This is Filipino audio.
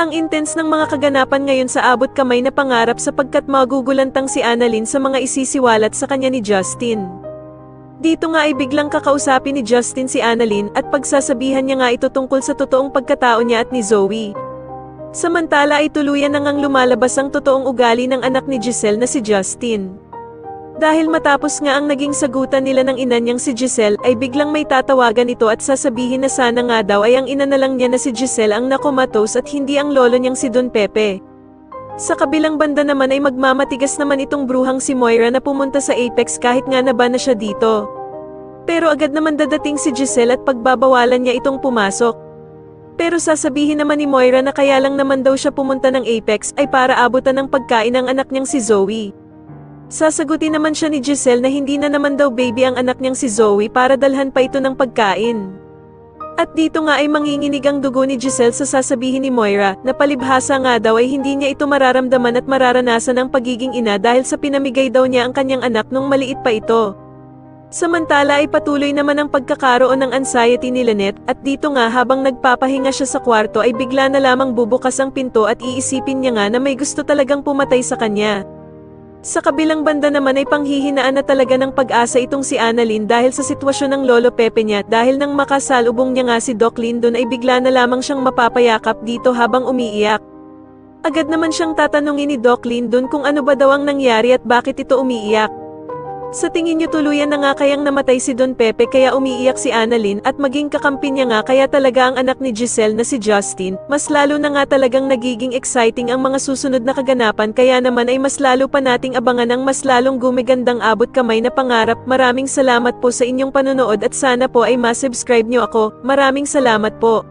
Ang intense ng mga kaganapan ngayon sa abot kamay na pangarap sapagkat magugulantang si Annalyn sa mga isisiwalat sa kanya ni Justin. Dito nga ay biglang kakausapin ni Justin si Annalyn at pagsasabihan niya nga ito tungkol sa totoong pagkatao niya at ni Zoe. Samantala ay tuluyan na ngang lumalabas ang totoong ugali ng anak ni Giselle na si Justin. Dahil matapos nga ang naging sagutan nila ng ina niyang si Giselle ay biglang may tatawagan ito at sasabihin na sana nga daw ay ang ina na lang niya na si Giselle ang nakomatos at hindi ang lolo niyang si Don Pepe. Sa kabilang banda naman ay magmamatigas naman itong bruhang si Moira na pumunta sa Apex kahit nga naban na siya dito. Pero agad naman dadating si Giselle at pagbabawalan niya itong pumasok. Pero sasabihin naman ni Moira na kaya lang naman daw siya pumunta ng Apex ay para abutan ng pagkain ng anak niyang si Zoe. Sasagutin naman siya ni Giselle na hindi na naman daw baby ang anak niyang si Zoe para dalhan pa ito ng pagkain. At dito nga ay manginginig ang dugo ni Giselle sa sasabihin ni Moira na palibhasa nga daw ay hindi niya ito mararamdaman at mararanasan ang pagiging ina dahil sa pinamigay daw niya ang kanyang anak nung maliit pa ito. Samantala ay patuloy naman ang pagkakaroon ng anxiety ni Lynette at dito nga habang nagpapahinga siya sa kwarto ay bigla na lamang bubukas ang pinto at iisipin niya nga na may gusto talagang pumatay sa kanya. Sa kabilang banda naman ay panghihinaan na talaga ng pag-asa itong si Annalyn dahil sa sitwasyon ng Lolo Pepe niya dahil nang makasalubong niya nga si Doc Lyndon ay bigla na lamang siyang mapapayakap dito habang umiiyak. Agad naman siyang tatanungin ni Doc Lyndon kung ano ba daw ang nangyari at bakit ito umiiyak. Sa tingin niyo tuluyan na nga kayang namatay si Don Pepe kaya umiiyak si Annalyn at maging kakampi niya nga kaya talaga ang anak ni Giselle na si Justin, mas lalo na nga talagang nagiging exciting ang mga susunod na kaganapan kaya naman ay mas lalo pa nating abangan ang mas lalong gumigandang abot kamay na pangarap. Maraming salamat po sa inyong panonood at sana po ay ma-subscribe niyo ako. Maraming salamat po.